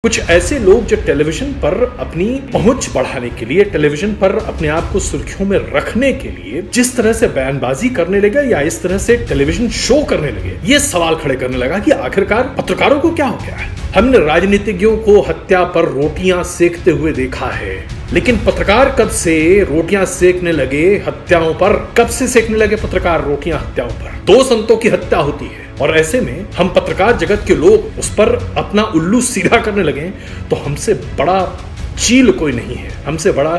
कुछ ऐसे लोग जो टेलीविजन पर अपनी पहुंच बढ़ाने के लिए, टेलीविजन पर अपने आप को सुर्खियों में रखने के लिए जिस तरह से बयानबाजी करने लगे या इस तरह से टेलीविजन शो करने लगे, ये सवाल खड़े करने लगा कि आखिरकार पत्रकारों को क्या हो गया है। हमने राजनीतिज्ञों को हत्या पर रोटियां सेकते हुए देखा है, लेकिन पत्रकार कब से रोटियां सेकने लगे हत्याओं पर? कब से सेकने लगे पत्रकार रोटियां हत्याओं पर? 2 संतों की हत्या होती है और ऐसे में हम पत्रकार जगत के लोग उस पर अपना उल्लू सीधा करने लगे तो हमसे बड़ा चील कोई नहीं है, हमसे बड़ा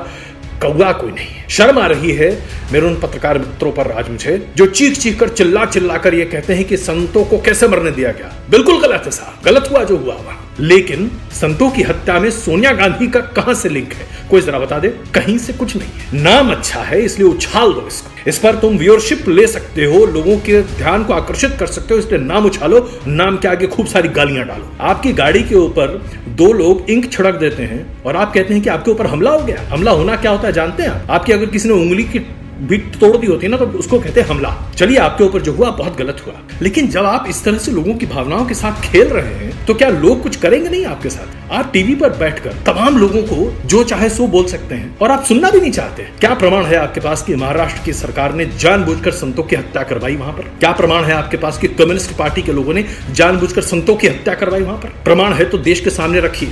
कौवा कोई नहीं है। शर्म आ रही है मेरे उन पत्रकार मित्रों पर आज मुझे, जो चीख चीख कर चिल्ला कर ये कहते हैं कि संतों को कैसे मरने दिया गया। बिल्कुल गलत है साहब, गलत हुआ जो हुआ वहां। लेकिन संतों की हत्या में सोनिया गांधी का कहां से लिंक है, कोई जरा बता दे। कहीं से कुछ नहीं है। नाम अच्छा है इसलिए उछाल दो इसको, इस पर तुम व्यूअरशिप ले सकते हो, लोगों के ध्यान को आकर्षित कर सकते हो, इसलिए नाम उछालो, नाम के आगे खूब सारी गालियां डालो। आपकी गाड़ी के ऊपर 2 लोग इंक छिड़क देते हैं और आप कहते हैं कि आपके ऊपर हमला हो गया। हमला होना क्या होता है जानते हैं आप? आपकी अगर किसी ने उंगली की भी तोड़ दी होती है ना, तो उसको कहते हैं हमला। चलिए, आपके ऊपर जो हुआ बहुत गलत हुआ, लेकिन जब आप इस तरह से लोगों की भावनाओं के साथ खेल रहे हैं तो क्या लोग कुछ करेंगे नहीं आपके साथ? आप टीवी पर बैठकर तमाम लोगों को जो चाहे सो बोल सकते हैं और आप सुनना भी नहीं चाहते। क्या प्रमाण है आपके पास कि महाराष्ट्र की सरकार ने जानबूझकर संतों की हत्या करवाई वहां पर? क्या प्रमाण है आपके पास कि कम्युनिस्ट पार्टी के लोगों ने जानबूझकर संतों की हत्या करवाई वहां पर? प्रमाण है तो देश के सामने रखिए।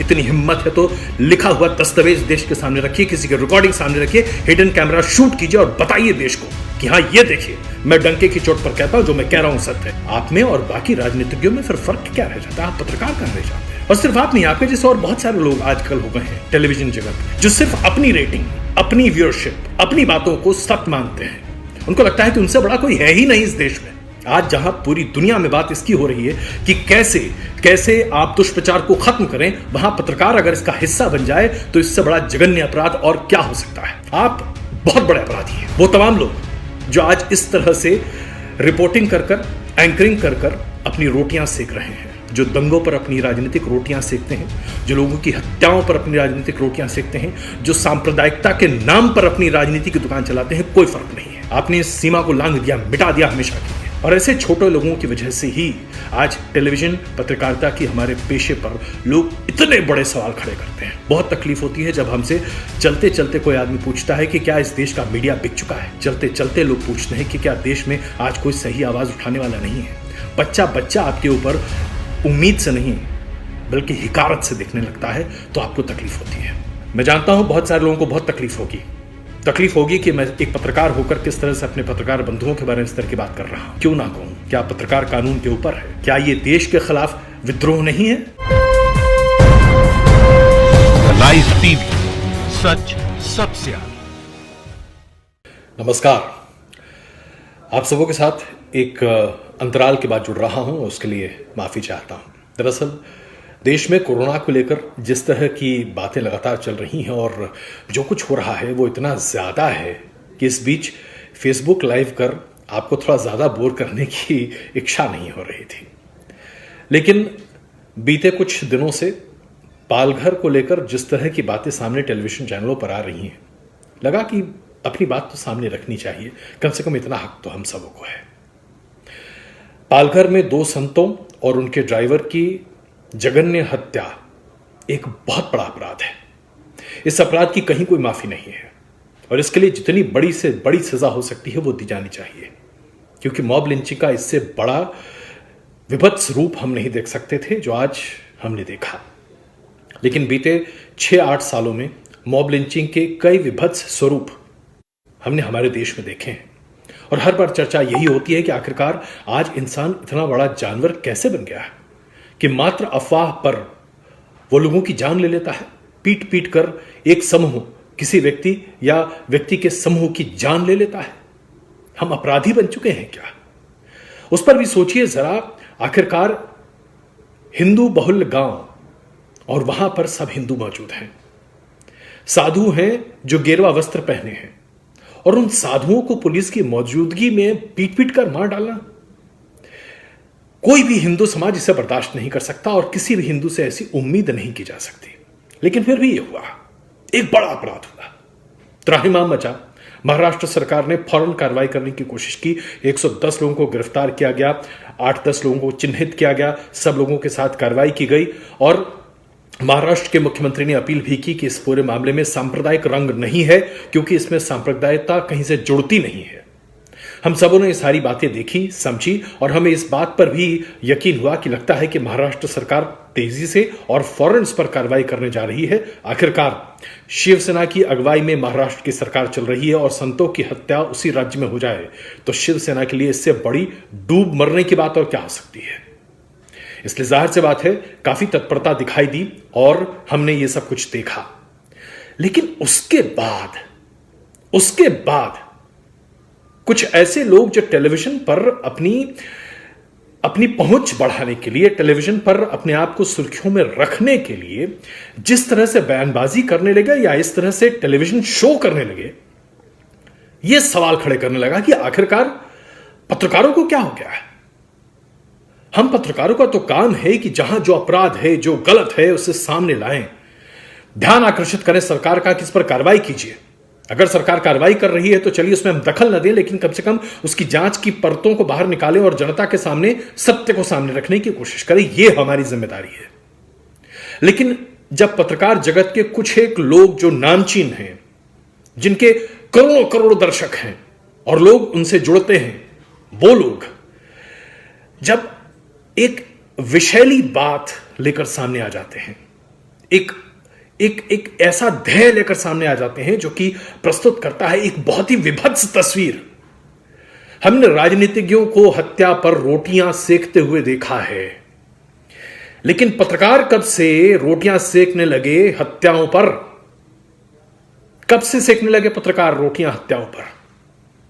इतनी हिम्मत है तो लिखा हुआ दस्तावेज देश के सामने रखिए, किसी की रिकॉर्डिंग सामने रखिए, हिडन कैमरा शूट कीजिए और बताइए देश को कि हाँ, ये देखिए, मैं डंके की चोट पर कहता हूं जो मैं कह रहा हूं सत्य है। आप में और बाकी राजनीतिज्ञों में फिर फर्क क्या रह जाता है? आप पत्रकार कहां रह जाते हैं? और सिर्फ आप नहीं, आपके जैसे और बहुत सारे लोग आजकल हो गए हैं टेलीविजन जगत में, जो सिर्फ अपनी रेटिंग, अपनी व्यूअरशिप, अपनी बातों को सत्य मानते हैं। उनको लगता है कि उनसे बड़ा कोई है ही नहीं इस देश में। आज जहां पूरी दुनिया में बात इसकी हो रही है कि कैसे कैसे आप दुष्प्रचार को खत्म करें, वहां पत्रकार अगर इसका हिस्सा बन जाए तो इससे बड़ा जघन्य अपराध और क्या हो सकता है। आप बहुत बड़े अपराधी हैं। वो तमाम लोग जो आज इस तरह से रिपोर्टिंग कर एंकरिंग कर अपनी रोटियां सेक रहे हैं, जो दंगों पर अपनी राजनीतिक रोटियां सेकते हैं, जो लोगों की हत्याओं पर अपनी राजनीतिक रोटियां सेकते हैं, जो सांप्रदायिकता के नाम पर अपनी राजनीति की दुकान चलाते हैं, कोई फर्क नहीं है। आपने इस सीमा को लांघ दिया, मिटा दिया हमेशा के लिए। और ऐसे छोटे लोगों की वजह से ही आज टेलीविजन पत्रकारिता की हमारे पेशे पर लोग इतने बड़े सवाल खड़े करते हैं। बहुत तकलीफ होती है जब हमसे चलते चलते कोई आदमी पूछता है कि क्या इस देश का मीडिया बिक चुका है। चलते चलते लोग पूछते हैं कि क्या देश में आज कोई सही आवाज उठाने वाला नहीं है। बच्चा आपके ऊपर उम्मीद से नहीं बल्कि हिकारत से देखने लगता है तो आपको तकलीफ होती है। मैं जानता हूं बहुत सारे लोगों को बहुत तकलीफ होगी कि मैं एक पत्रकार होकर किस तरह से अपने पत्रकार बंधुओं के बारे में इस तरह की बात कर रहा हूं। क्यों ना कहूं, क्या पत्रकार कानून के ऊपर है? क्या ये देश के खिलाफ विद्रोह नहीं है? लाइव टीवी, सच सबसे आगे। नमस्कार, आप सबों के साथ एक अंतराल के बाद जुड़ रहा हूं, उसके लिए माफी चाहता हूं। दरअसल देश में कोरोना को लेकर जिस तरह की बातें लगातार चल रही हैं और जो कुछ हो रहा है वो इतना ज़्यादा है कि इस बीच फेसबुक लाइव कर आपको थोड़ा ज़्यादा बोर करने की इच्छा नहीं हो रही थी। लेकिन बीते कुछ दिनों से पालघर को लेकर जिस तरह की बातें सामने टेलीविजन चैनलों पर आ रही हैं, लगा कि अपनी बात तो सामने रखनी चाहिए, कम से कम इतना हक तो हम सबों को है। पालघर में 2 संतों और उनके ड्राइवर की जघन्य हत्या एक बहुत बड़ा अपराध है। इस अपराध की कहीं कोई माफी नहीं है और इसके लिए जितनी बड़ी से बड़ी सजा हो सकती है वो दी जानी चाहिए, क्योंकि मॉब लिंचिंग का इससे बड़ा विभत्स रूप हम नहीं देख सकते थे जो आज हमने देखा। लेकिन बीते 6-8 सालों में मॉब लिंचिंग के कई विभत्स स्वरूप हमने हमारे देश में देखे हैं और हर बार चर्चा यही होती है कि आखिरकार आज इंसान इतना बड़ा जानवर कैसे बन गया है कि मात्र अफवाह पर वो लोगों की जान ले लेता है। पीट कर एक समूह किसी व्यक्ति या व्यक्ति के समूह की जान ले लेता है। हम अपराधी बन चुके हैं क्या? उस पर भी सोचिए जरा। आखिरकार हिंदू बहुल गांव और वहां पर सब हिंदू मौजूद हैं, साधु हैं जो गेरुआ वस्त्र पहने हैं, और उन साधुओं को पुलिस की मौजूदगी में पीट कर मार डालना, कोई भी हिंदू समाज इसे बर्दाश्त नहीं कर सकता और किसी भी हिंदू से ऐसी उम्मीद नहीं की जा सकती। लेकिन फिर भी यह हुआ, एक बड़ा अपराध हुआ, त्राहिमाम मचा। महाराष्ट्र सरकार ने फौरन कार्रवाई करने की कोशिश की। 110 लोगों को गिरफ्तार किया गया, 8-10 लोगों को चिन्हित किया गया, सब लोगों के साथ कार्रवाई की गई और महाराष्ट्र के मुख्यमंत्री ने अपील भी की कि इस पूरे मामले में सांप्रदायिक रंग नहीं है, क्योंकि इसमें सांप्रदायिकता कहीं से जुड़ती नहीं है। हम सबों ने ये सारी बातें देखी, समझी और हमें इस बात पर भी यकीन हुआ कि लगता है कि महाराष्ट्र सरकार तेजी से और फौरन इस पर कार्रवाई करने जा रही है। आखिरकार शिवसेना की अगुवाई में महाराष्ट्र की सरकार चल रही है और संतों की हत्या उसी राज्य में हो जाए तो शिवसेना के लिए इससे बड़ी डूब मरने की बात और क्या हो सकती है। इसलिए जाहिर सी बात है काफी तत्परता दिखाई दी और हमने ये सब कुछ देखा। लेकिन उसके बाद कुछ ऐसे लोग जो टेलीविजन पर अपनी पहुंच बढ़ाने के लिए, टेलीविजन पर अपने आप को सुर्खियों में रखने के लिए जिस तरह से बयानबाजी करने लगे या इस तरह से टेलीविजन शो करने लगे, यह सवाल खड़े करने लगा कि आखिरकार पत्रकारों को क्या हो गया है। हम पत्रकारों का तो काम है कि जहां जो अपराध है, जो गलत है, उसे सामने लाएं, ध्यान आकर्षित करें सरकार का कि इस पर कार्रवाई कीजिए। अगर सरकार कार्रवाई कर रही है तो चलिए उसमें हम दखल न दें, लेकिन कम से कम उसकी जांच की परतों को बाहर निकालें और जनता के सामने सत्य को सामने रखने की कोशिश करें। यह हमारी जिम्मेदारी है। लेकिन जब पत्रकार जगत के कुछ एक लोग जो नामचीन हैं, जिनके करोड़ों करोड़ दर्शक हैं और लोग उनसे जुड़ते हैं, वो लोग जब एक विषैली बात लेकर सामने आ जाते हैं, एक ऐसा ध्येय लेकर सामने आ जाते हैं जो कि प्रस्तुत करता है एक बहुत ही विभत्स तस्वीर। हमने राजनीतिज्ञों को हत्या पर रोटियां सेकते हुए देखा है, लेकिन पत्रकार कब से रोटियां सेकने लगे हत्याओं पर? कब से सेकने लगे पत्रकार रोटियां हत्याओं पर?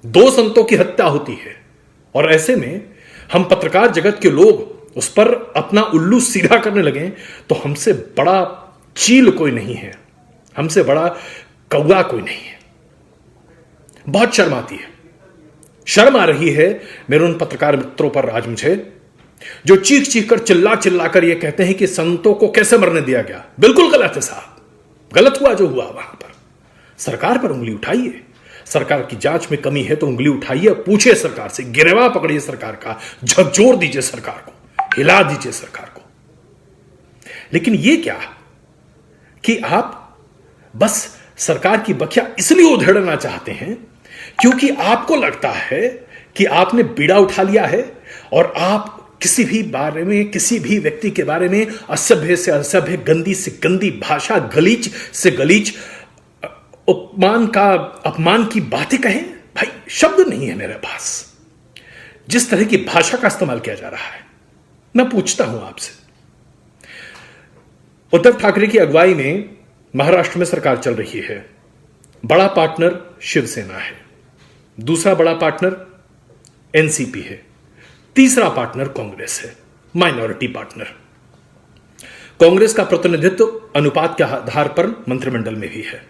2 संतों की हत्या होती है और ऐसे में हम पत्रकार जगत के लोग उस पर अपना उल्लू सीधा करने लगे तो हमसे बड़ा चील कोई नहीं है, हमसे बड़ा कौवा कोई नहीं है। बहुत शर्म आती है, शर्म आ रही है मेरे उन पत्रकार मित्रों पर आज मुझे, जो चीख चीख कर चिल्ला कर ये कहते हैं कि संतों को कैसे मरने दिया गया। बिल्कुल गलत है साहब, गलत हुआ जो हुआ वहां पर। सरकार पर उंगली उठाइए, सरकार की जांच में कमी है तो उंगली उठाइए, पूछिए सरकार से, गिरवा पकड़िए सरकार का, झकझोर दीजिए सरकार को, हिला दीजिए सरकार को। लेकिन यह क्या कि आप बस सरकार की बखिया इसलिए उधेड़ना चाहते हैं क्योंकि आपको लगता है कि आपने बीड़ा उठा लिया है और आप किसी भी बारे में, किसी भी व्यक्ति के बारे में असभ्य से असभ्य, गंदी से गंदी भाषा, गलीच से गलीच, अपमान की बातें कहें। भाई शब्द नहीं है मेरे पास जिस तरह की भाषा का इस्तेमाल किया जा रहा है। मैं पूछता हूं आपसे, उद्धव ठाकरे की अगुवाई में महाराष्ट्र में सरकार चल रही है। बड़ा पार्टनर शिवसेना है, दूसरा बड़ा पार्टनर एनसीपी है, तीसरा पार्टनर कांग्रेस है, माइनॉरिटी पार्टनर। कांग्रेस का प्रतिनिधित्व अनुपात के आधार पर मंत्रिमंडल में भी है।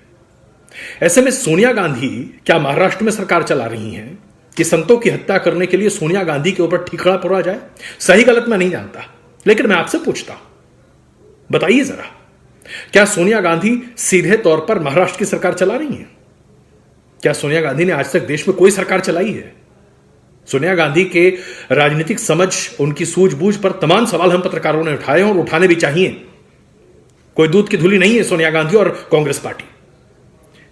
ऐसे में सोनिया गांधी क्या महाराष्ट्र में सरकार चला रही हैं कि संतों की हत्या करने के लिए सोनिया गांधी के ऊपर ठीकरा पड़ा जाए? सही गलत मैं नहीं जानता, लेकिन मैं आपसे पूछता हूं, बताइए जरा, क्या सोनिया गांधी सीधे तौर पर महाराष्ट्र की सरकार चला रही हैं? क्या सोनिया गांधी ने आज तक देश में कोई सरकार चलाई है? सोनिया गांधी के राजनीतिक समझ, उनकी सूझबूझ पर तमाम सवाल हम पत्रकारों ने उठाए और उठाने भी चाहिए। कोई दूध की धुली नहीं है सोनिया गांधी और कांग्रेस पार्टी।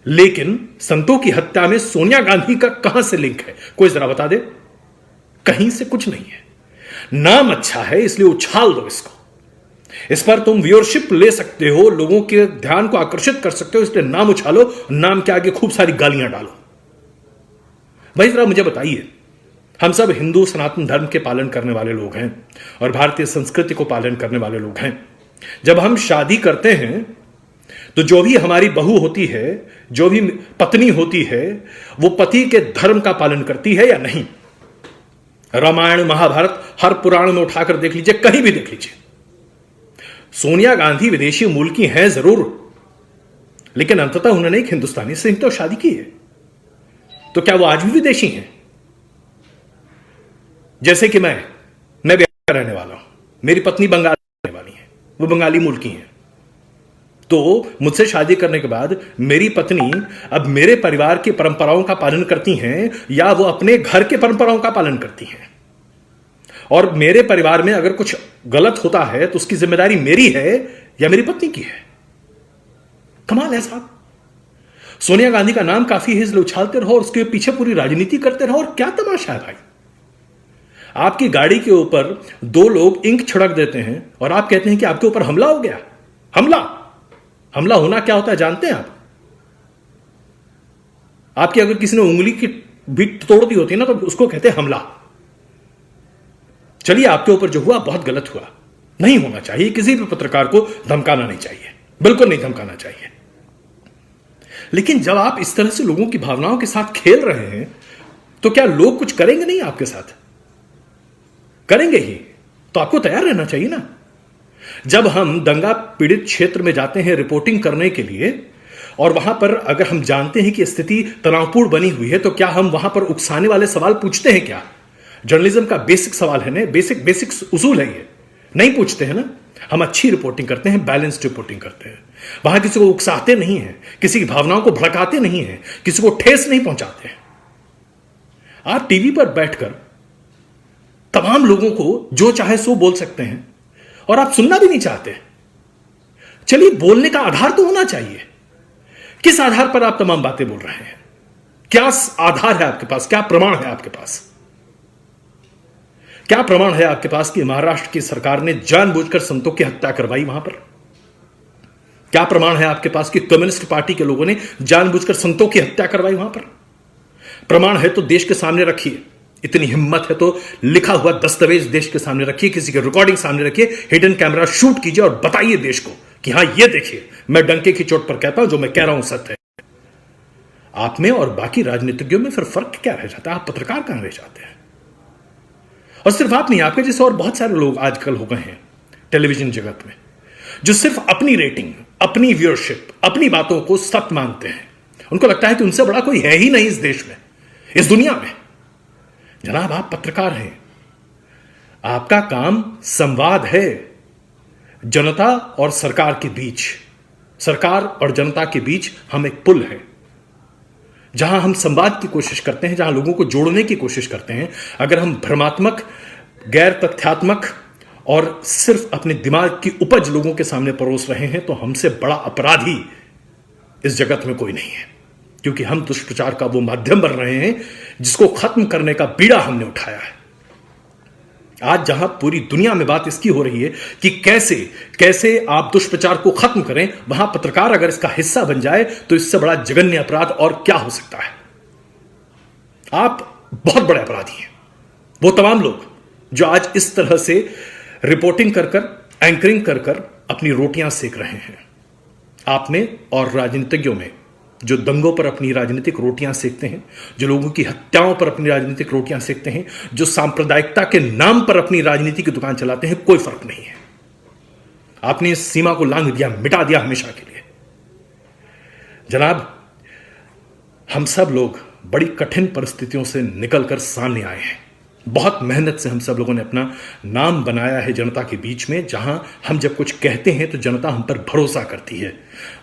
लेकिन संतों की हत्या में सोनिया गांधी का कहां से लिंक है? कोई जरा बता दे। कहीं से कुछ नहीं है। नाम अच्छा है इसलिए उछाल दो इसको, इस पर तुम व्यूअरशिप ले सकते हो, लोगों के ध्यान को आकर्षित कर सकते हो, इसलिए नाम उछालो, नाम के आगे खूब सारी गालियां डालो। भाई जरा मुझे बताइए, हम सब हिंदू सनातन धर्म के पालन करने वाले लोग हैं और भारतीय संस्कृति को पालन करने वाले लोग हैं। जब हम शादी करते हैं तो जो भी हमारी बहू होती है, जो भी पत्नी होती है, वो पति के धर्म का पालन करती है या नहीं? रामायण महाभारत हर पुराण में उठाकर देख लीजिए, कहीं भी देख लीजिए। सोनिया गांधी विदेशी मूल की हैं जरूर, लेकिन अंततः उन्होंने एक हिंदुस्तानी से ही तो शादी की है। तो क्या वो आज भी विदेशी हैं? जैसे कि मैं बिहार का रहने वाला हूं, मेरी पत्नी बंगाल रहने वाली है, वो बंगाली मूल की हैं। तो मुझसे शादी करने के बाद मेरी पत्नी अब मेरे परिवार की परंपराओं का पालन करती हैं या वो अपने घर के परंपराओं का पालन करती हैं? और मेरे परिवार में अगर कुछ गलत होता है तो उसकी जिम्मेदारी मेरी है या मेरी पत्नी की है? कमाल है साहब। सोनिया गांधी का नाम काफी है इसलिए उछालते रहो और उसके पीछे पूरी राजनीति करते रहो, और क्या तमाशा है भाई। आपकी गाड़ी के ऊपर दो लोग इंक छिड़क देते हैं और आप कहते हैं कि आपके ऊपर हमला हो गया। हमला होना क्या होता है जानते हैं आप? आपकी अगर किसी ने उंगली की भी तोड़ दी होती है ना तो उसको कहते हैं हमला। चलिए, आपके ऊपर जो हुआ बहुत गलत हुआ, नहीं होना चाहिए। किसी भी पत्रकार को धमकाना नहीं चाहिए, बिल्कुल नहीं धमकाना चाहिए। लेकिन जब आप इस तरह से लोगों की भावनाओं के साथ खेल रहे हैं तो क्या लोग कुछ करेंगे नहीं आपके साथ? करेंगे ही, तो आपको तैयार रहना चाहिए ना। जब हम दंगा पीड़ित क्षेत्र में जाते हैं रिपोर्टिंग करने के लिए और वहां पर अगर हम जानते हैं कि स्थिति तनावपूर्ण बनी हुई है तो क्या हम वहां पर उकसाने वाले सवाल पूछते हैं क्या? जर्नलिज्म का बेसिक सवाल है ना, बेसिक उसूल है ये। नहीं पूछते हैं ना। हम अच्छी रिपोर्टिंग करते हैं, बैलेंस्ड रिपोर्टिंग करते हैं। वहां किसी को उकसाते नहीं हैं, किसी की भावनाओं को भड़काते नहीं हैं, किसी को ठेस नहीं पहुंचाते हैं। आप टीवी पर बैठकर तमाम लोगों को जो चाहे सो बोल सकते हैं और आप सुनना भी नहीं चाहते। चलिए, बोलने का आधार तो होना चाहिए। किस आधार पर आप तमाम बातें बोल रहे हैं? क्या आधार है आपके पास? क्या प्रमाण है आपके पास? क्या प्रमाण है आपके पास कि महाराष्ट्र की सरकार ने जानबूझकर संतों की हत्या करवाई वहां पर? क्या प्रमाण है आपके पास कि कम्युनिस्ट पार्टी के लोगों ने जानबूझकर संतों की हत्या करवाई वहां पर? प्रमाण है तो देश के सामने रखिए। इतनी हिम्मत है तो लिखा हुआ दस्तावेज देश के सामने रखिए, किसी की रिकॉर्डिंग सामने रखिए, हिडन कैमरा शूट कीजिए और बताइए देश को कि हां, ये देखिए, मैं डंके की चोट पर कहता हूं, जो मैं कह रहा हूं सत्य है। आप में और बाकी राजनीतिज्ञों में फिर फर्क क्या रह जाता है? आप पत्रकार कहां रह जाते हैं? और सिर्फ आप नहीं, आपके जैसे और बहुत सारे लोग आजकल हो गए हैं टेलीविजन जगत में, जो सिर्फ अपनी रेटिंग, अपनी व्यूअरशिप, अपनी बातों को सत्य मानते हैं। उनको लगता है कि उनसे बड़ा कोई है ही नहीं इस देश में, इस दुनिया में। जनाब, आप पत्रकार हैं, आपका काम संवाद है जनता और सरकार के बीच। सरकार और जनता के बीच हम एक पुल हैं, जहां हम संवाद की कोशिश करते हैं, जहां लोगों को जोड़ने की कोशिश करते हैं। अगर हम भ्रमात्मक, गैर तथ्यात्मक और सिर्फ अपने दिमाग की उपज लोगों के सामने परोस रहे हैं तो हमसे बड़ा अपराधी इस जगत में कोई नहीं है, क्योंकि हम दुष्प्रचार का वो माध्यम बन रहे हैं जिसको खत्म करने का बीड़ा हमने उठाया है। आज जहां पूरी दुनिया में बात इसकी हो रही है कि कैसे आप दुष्प्रचार को खत्म करें, वहां पत्रकार अगर इसका हिस्सा बन जाए तो इससे बड़ा जघन्य अपराध और क्या हो सकता है। आप बहुत बड़े अपराधी हैं। वो तमाम लोग जो आज इस तरह से रिपोर्टिंग कर एंकरिंग कर अपनी रोटियां सेक रहे हैं, आप में और राजनीतिज्ञों में जो दंगों पर अपनी राजनीतिक रोटियां सेकते हैं, जो लोगों की हत्याओं पर अपनी राजनीतिक रोटियां सेकते हैं, जो सांप्रदायिकता के नाम पर अपनी राजनीति की दुकान चलाते हैं, कोई फर्क नहीं है। आपने इस सीमा को लांघ दिया, मिटा दिया हमेशा के लिए। जनाब, हम सब लोग बड़ी कठिन परिस्थितियों से निकलकर सामने आए हैं। बहुत मेहनत से हम सब लोगों ने अपना नाम बनाया है जनता के बीच में, जहां हम जब कुछ कहते हैं तो जनता हम पर भरोसा करती है,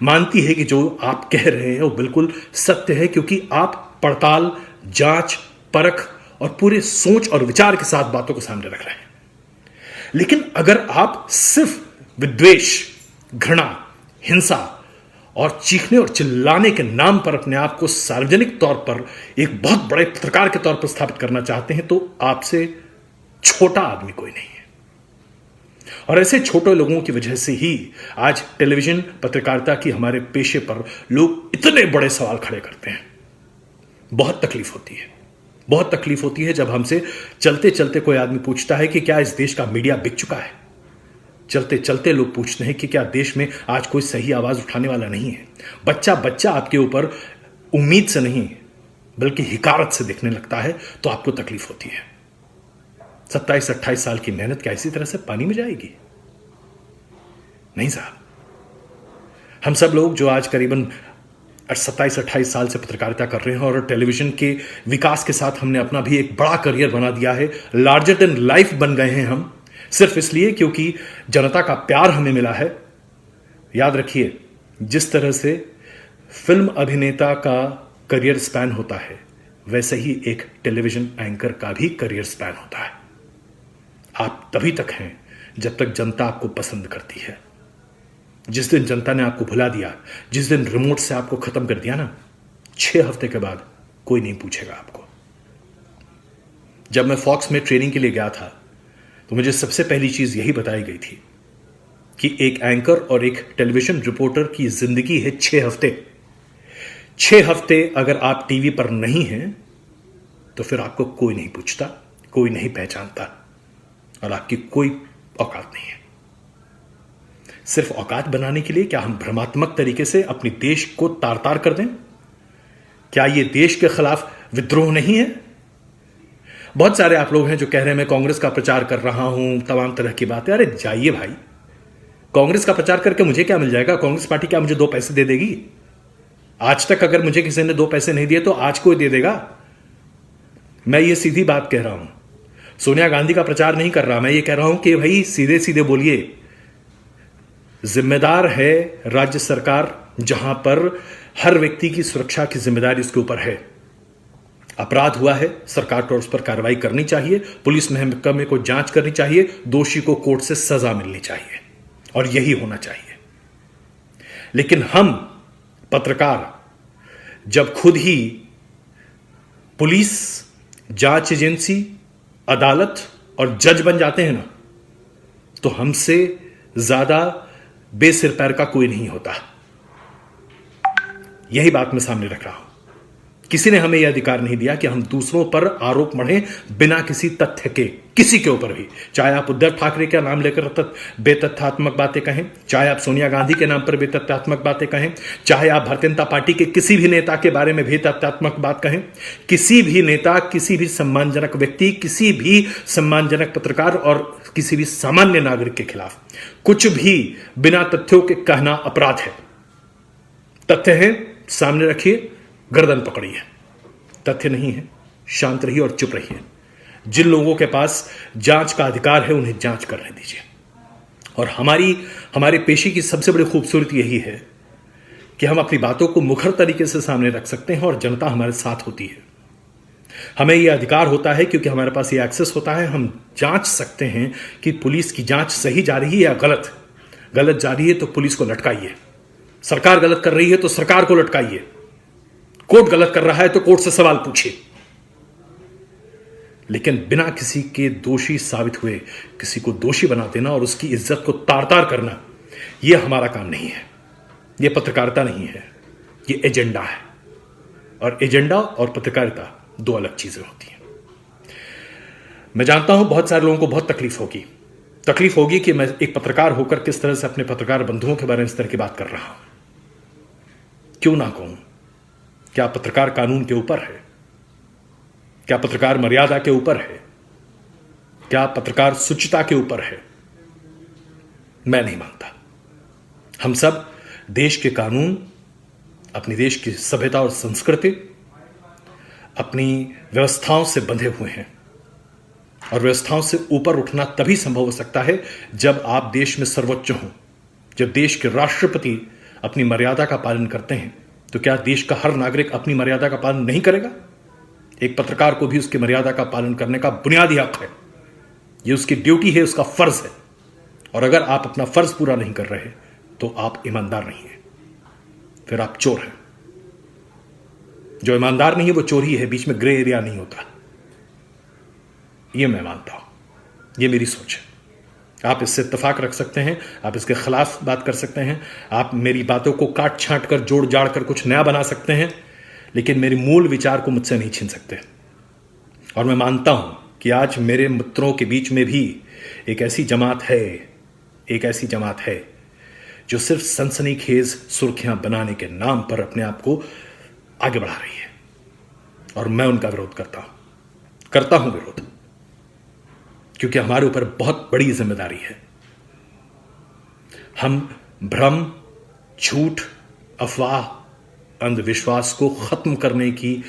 मानती है कि जो आप कह रहे हैं वो बिल्कुल सत्य है, क्योंकि आप पड़ताल, जांच, परख और पूरे सोच और विचार के साथ बातों को सामने रख रहे हैं। लेकिन अगर आप सिर्फ विद्वेष, घृणा, हिंसा और चीखने और चिल्लाने के नाम पर अपने आप को सार्वजनिक तौर पर एक बहुत बड़े पत्रकार के तौर पर स्थापित करना चाहते हैं तो आपसे छोटा आदमी कोई नहीं है। और ऐसे छोटे लोगों की वजह से ही आज टेलीविजन पत्रकारिता की हमारे पेशे पर लोग इतने बड़े सवाल खड़े करते हैं। बहुत तकलीफ होती है, बहुत तकलीफ होती है जब हमसे चलते चलते कोई आदमी पूछता है कि क्या इस देश का मीडिया बिक चुका है। चलते चलते लोग पूछते हैं कि क्या देश में आज कोई सही आवाज उठाने वाला नहीं है। बच्चा बच्चा आपके ऊपर उम्मीद से नहीं बल्कि हिकारत से देखने लगता है तो आपको तकलीफ होती है। 27-28 साल की मेहनत क्या इसी तरह से पानी में जाएगी? नहीं साहब। हम सब लोग जो आज करीबन 27-28 साल से पत्रकारिता कर रहे हैं और टेलीविजन के विकास के साथ हमने अपना भी एक बड़ा करियर बना दिया है, लार्जर देन लाइफ बन गए हैं हम, सिर्फ इसलिए क्योंकि जनता का प्यार हमें मिला है। याद रखिए, जिस तरह से फिल्म अभिनेता का करियर स्पैन होता है वैसे ही एक टेलीविजन एंकर का भी करियर स्पैन होता है। आप तभी तक हैं जब तक जनता आपको पसंद करती है। जिस दिन जनता ने आपको भुला दिया, जिस दिन रिमोट से आपको खत्म कर दिया ना, 6 हफ्ते के बाद कोई नहीं पूछेगा आपको। जब मैं फॉक्स में ट्रेनिंग के लिए गया था तो मुझे सबसे पहली चीज यही बताई गई थी कि एक एंकर और एक टेलीविजन रिपोर्टर की जिंदगी है 6 हफ्ते। 6 हफ्ते अगर आप टीवी पर नहीं हैं तो फिर आपको कोई नहीं पूछता, कोई नहीं पहचानता और आपकी कोई औकात नहीं है। सिर्फ औकात बनाने के लिए क्या हम भ्रमात्मक तरीके से अपने देश को तार तार कर दें? क्या यह देश के खिलाफ विद्रोह नहीं है? बहुत सारे आप लोग हैं जो कह रहे हैं मैं कांग्रेस का प्रचार कर रहा हूं, तमाम तरह की बातें। अरे जाइए भाई, कांग्रेस का प्रचार करके मुझे क्या मिल जाएगा? कांग्रेस पार्टी क्या मुझे 2 पैसे दे देगी? आज तक अगर मुझे किसी ने 2 पैसे नहीं दिए तो आज कोई दे देगा? मैं ये सीधी बात कह रहा हूं, सोनिया गांधी का प्रचार नहीं कर रहा। मैं ये कह रहा हूं कि भाई सीधे सीधे बोलिए। जिम्मेदार है राज्य सरकार, जहां पर हर व्यक्ति की सुरक्षा की जिम्मेदारी उसके ऊपर है। अपराध हुआ है, सरकार को उस पर कार्रवाई करनी चाहिए, पुलिस महकमे को जांच करनी चाहिए, दोषी को कोर्ट से सजा मिलनी चाहिए और यही होना चाहिए। लेकिन हम पत्रकार जब खुद ही पुलिस, जांच एजेंसी, अदालत और जज बन जाते हैं ना, तो हमसे ज्यादा बेसिर पैर का कोई नहीं होता। यही बात मैं सामने रख रहा हूं। किसी ने हमें यह अधिकार नहीं दिया कि हम दूसरों पर आरोप मढ़ें बिना किसी तथ्य के, किसी के ऊपर भी। चाहे आप उद्धव ठाकरे का नाम लेकर बेतथ्यात्मक बातें कहें, चाहे आप सोनिया गांधी के नाम पर बेतथ्यात्मक बातें कहें, चाहे आप भारतीय जनता पार्टी के किसी भी नेता के बारे में बेतथ्यात्मक बात कहें, किसी भी नेता, किसी भी सम्मानजनक व्यक्ति, किसी भी सम्मानजनक पत्रकार और किसी भी सामान्य नागरिक के खिलाफ कुछ भी बिना तथ्यों के कहना अपराध है। तथ्य है, सामने रखिए, गर्दन पकड़िए। तथ्य नहीं है, शांत रहिए और चुप रहिए। जिन लोगों के पास जांच का अधिकार है उन्हें जांच करने दीजिए। और हमारे पेशे की सबसे बड़ी खूबसूरती यही है कि हम अपनी बातों को मुखर तरीके से सामने रख सकते हैं और जनता हमारे साथ होती है। हमें यह अधिकार होता है क्योंकि हमारे पास यह एक्सेस होता है। हम जांच सकते हैं कि पुलिस की जांच सही जा रही है या गलत। गलत जा रही है तो पुलिस को लटकाइए, सरकार गलत कर रही है तो सरकार को लटकाइए, कोर्ट गलत कर रहा है तो कोर्ट से सवाल पूछिए। लेकिन बिना किसी के दोषी साबित हुए किसी को दोषी बना देना और उसकी इज्जत को तार तार करना, यह हमारा काम नहीं है। यह पत्रकारिता नहीं है, यह एजेंडा है। और एजेंडा और पत्रकारिता 2 अलग चीजें होती हैं। मैं जानता हूं बहुत सारे लोगों को बहुत तकलीफ होगी कि मैं एक पत्रकार होकर किस तरह से अपने पत्रकार बंधुओं के बारे में इस तरह की बात कर रहा हूं। क्यों ना कहूं? क्या पत्रकार कानून के ऊपर है? क्या पत्रकार मर्यादा के ऊपर है? क्या पत्रकार शुचिता के ऊपर है? मैं नहीं मानता। हम सब देश के कानून, अपनी देश की सभ्यता और संस्कृति, अपनी व्यवस्थाओं से बंधे हुए हैं। और व्यवस्थाओं से ऊपर उठना तभी संभव हो सकता है जब आप देश में सर्वोच्च हों। जब देश के राष्ट्रपति अपनी मर्यादा का पालन करते हैं तो क्या देश का हर नागरिक अपनी मर्यादा का पालन नहीं करेगा? एक पत्रकार को भी उसकी मर्यादा का पालन करने का बुनियादी हक है। यह उसकी ड्यूटी है, उसका फर्ज है। और अगर आप अपना फर्ज पूरा नहीं कर रहे तो आप ईमानदार नहीं हैं, फिर आप चोर हैं। जो ईमानदार नहीं है वो चोर ही है, बीच में ग्रे एरिया नहीं होता। यह मैं मानता हूं, यह मेरी सोच है। आप इससे इत्तेफाक रख सकते हैं, आप इसके खिलाफ बात कर सकते हैं, आप मेरी बातों को काट छांट कर, जोड़ जाड़ कर कुछ नया बना सकते हैं, लेकिन मेरी मूल विचार को मुझसे नहीं छीन सकते। और मैं मानता हूं कि आज मेरे मित्रों के बीच में भी एक ऐसी जमात है जो सिर्फ सनसनीखेज सुर्खियां बनाने के नाम पर अपने आप को आगे बढ़ा रही है। और मैं उनका विरोध करता हूं विरोध, क्योंकि हमारे ऊपर बहुत बड़ी जिम्मेदारी है। हम भ्रम, झूठ, अफवाह, अंधविश्वास को खत्म करने की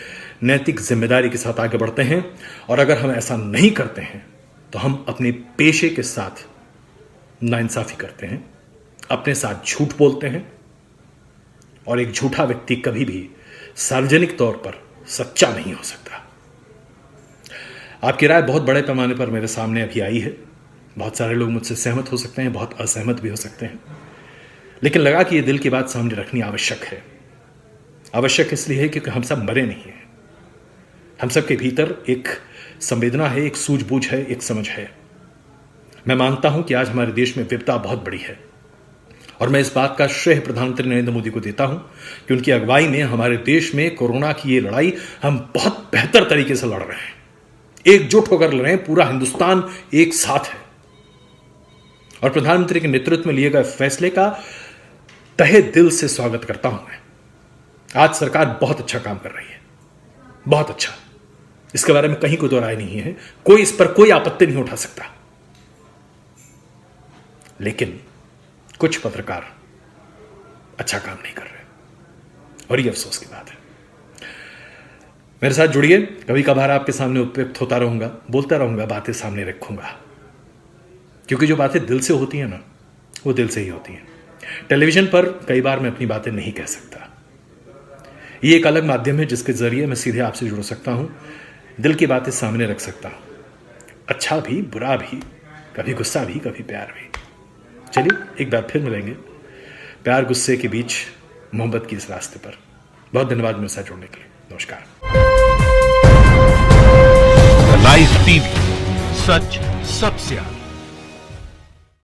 नैतिक जिम्मेदारी के साथ आगे बढ़ते हैं। और अगर हम ऐसा नहीं करते हैं तो हम अपने पेशे के साथ नाइंसाफी करते हैं, अपने साथ झूठ बोलते हैं। और एक झूठा व्यक्ति कभी भी सार्वजनिक तौर पर सच्चा नहीं हो सकता। आपकी राय बहुत बड़े पैमाने पर मेरे सामने अभी आई है। बहुत सारे लोग मुझसे सहमत हो सकते हैं, बहुत असहमत भी हो सकते हैं। लेकिन लगा कि यह दिल की बात सामने रखनी आवश्यक है। आवश्यक इसलिए है क्योंकि हम सब मरे नहीं हैं। हम सब के भीतर एक संवेदना है, एक सूझबूझ है, एक समझ है। मैं मानता हूं कि आज हमारे देश में विपदा बहुत बड़ी है और मैं इस बात का श्रेय प्रधानमंत्री नरेंद्र मोदी को देता हूं कि उनकी अगुवाई में हमारे देश में कोरोना की ये लड़ाई हम बहुत बेहतर तरीके से लड़ रहे हैं। एकजुट होकर लड़ रहे हैं, पूरा हिंदुस्तान एक साथ है और प्रधानमंत्री के नेतृत्व में लिए गए फैसले का तहे दिल से स्वागत करता हूं मैं। आज सरकार बहुत अच्छा काम कर रही है, बहुत अच्छा। इसके बारे में कहीं कोई दो राय नहीं है, कोई इस पर कोई आपत्ति नहीं उठा सकता। लेकिन कुछ पत्रकार अच्छा काम नहीं कर रहे और ये अफसोस की बात है। मेरे साथ जुड़िए, कभी कभार आपके सामने उपयुक्त होता रहूंगा, बोलता रहूंगा, बातें सामने रखूंगा, क्योंकि जो बातें दिल से होती हैं ना, वो दिल से ही होती हैं। टेलीविजन पर कई बार मैं अपनी बातें नहीं कह सकता। ये एक अलग माध्यम है जिसके जरिए मैं सीधे आपसे जुड़ सकता हूं, दिल की बातें सामने रख सकता हूं, अच्छा भी, बुरा भी, कभी गुस्सा भी, कभी प्यार भी। चलिए एक बार फिर मिलेंगे प्यार गुस्से के बीच मोहब्बत की इस रास्ते पर। बहुत धन्यवाद मेरे साथ जुड़ने के लिए। नमस्कार। लाइव टीवी, सच सबसे आगे।